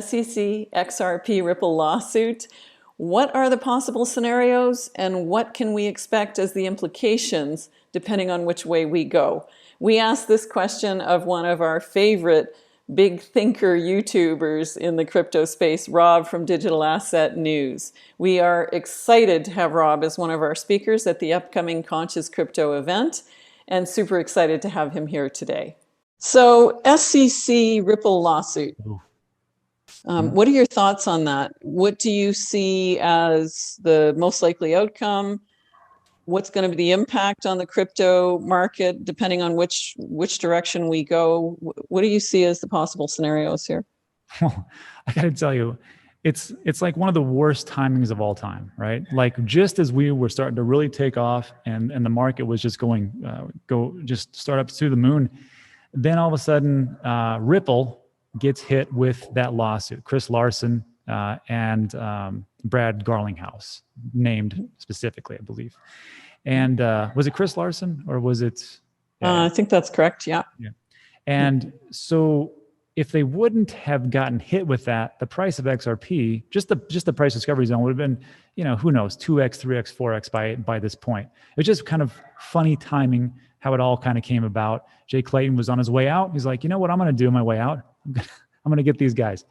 SEC XRP Ripple Lawsuit. What are the possible scenarios and what can we expect as the implications depending on which way we go? We asked this question of one of our favorite big thinker YouTubers in the crypto space, Rob from Digital Asset News. We are excited to have Rob as one of our speakers at the upcoming Conscious Crypto event and super excited to have him here today. So SEC Ripple Lawsuit. What are your thoughts on that? What do you see as the most likely outcome? What's going to be the impact on the crypto market, depending on which direction we go? What do you see as the possible scenarios here? Well, I got to tell you, it's like one of the worst timings of all time, right? Like just as we were starting to really take off and the market was just just start up to the moon, then all of a sudden Ripple gets hit with that lawsuit. Chris Larson and Brad Garlinghouse, named specifically, I believe. And was it Chris Larson or was it? I think that's correct. Yeah. And so if they wouldn't have gotten hit with that, the price of XRP, just the price discovery zone would have been, who knows, 2x, 3x, 4x by this point. It was just kind of funny timing how it all kind of came about. Jay Clayton was on his way out. He's like, you know what I'm going to do on my way out? I'm going to get these guys.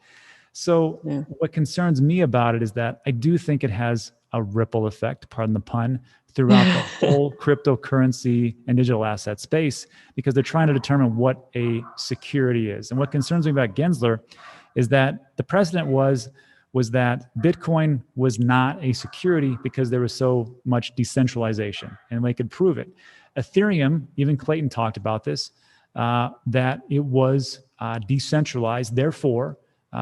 So what concerns me about it is that I do think it has a ripple effect, pardon the pun, throughout the whole cryptocurrency and digital asset space, because they're trying to determine what a security is. And what concerns me about Gensler is that the precedent was that Bitcoin was not a security because there was so much decentralization, and they could prove it. Ethereum, even Clayton talked about this, that it was decentralized, therefore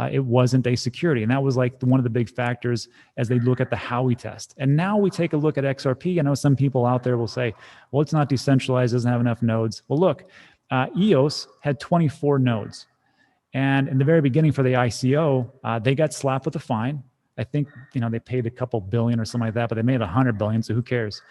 it wasn't a security. And that was like one of the big factors as they look at the Howey test. And now we take a look at XRP. I know some people out there will say, well, it's not decentralized, doesn't have enough nodes. Well, look, EOS had 24 nodes. And in the very beginning for the ICO, they got slapped with a fine. I think, they paid a couple billion or something like that, but they made 100 billion, so who cares?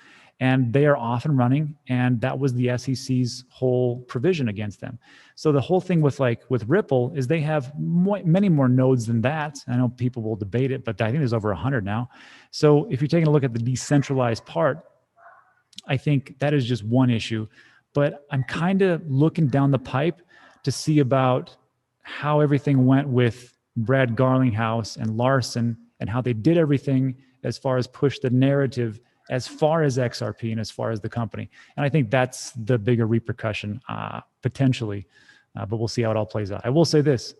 And they are off and running, and that was the SEC's whole provision against them. So the whole thing with Ripple is they have many more nodes than that. I know people will debate it, but I think there's over 100 now. So if you're taking a look at the decentralized part, I think that is just one issue. But I'm kind of looking down the pipe to see about how everything went with Brad Garlinghouse and Larson and how they did everything as far as push the narrative as far as XRP and as far as the company. And I think that's the bigger repercussion, potentially, but we'll see how it all plays out. I will say this,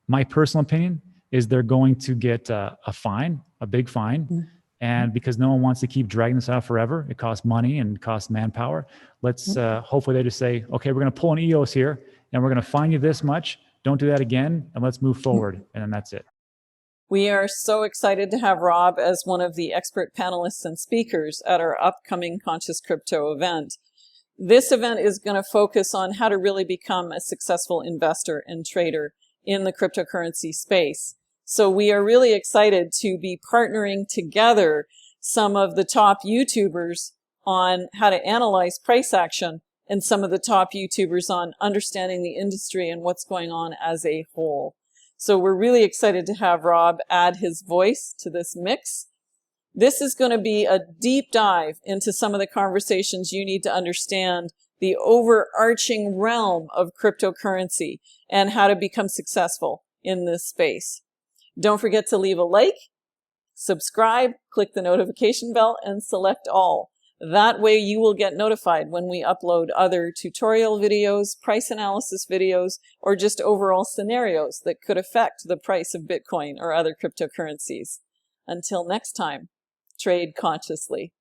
my personal opinion is they're going to get a fine, a big fine, and because no one wants to keep dragging this out forever, it costs money and costs manpower. Let's hopefully they just say, okay, we're gonna pull an EOS here and we're gonna fine you this much, don't do that again, and let's move forward, and then that's it. We are so excited to have Rob as one of the expert panelists and speakers at our upcoming Conscious Crypto event. This event is going to focus on how to really become a successful investor and trader in the cryptocurrency space. So we are really excited to be partnering together some of the top YouTubers on how to analyze price action and some of the top YouTubers on understanding the industry and what's going on as a whole. So we're really excited to have Rob add his voice to this mix. This is going to be a deep dive into some of the conversations you need to understand the overarching realm of cryptocurrency and how to become successful in this space. Don't forget to leave a like, subscribe, click the notification bell, and select all. That way you will get notified when we upload other tutorial videos, price analysis videos, or just overall scenarios that could affect the price of Bitcoin or other cryptocurrencies. Until next time, trade consciously.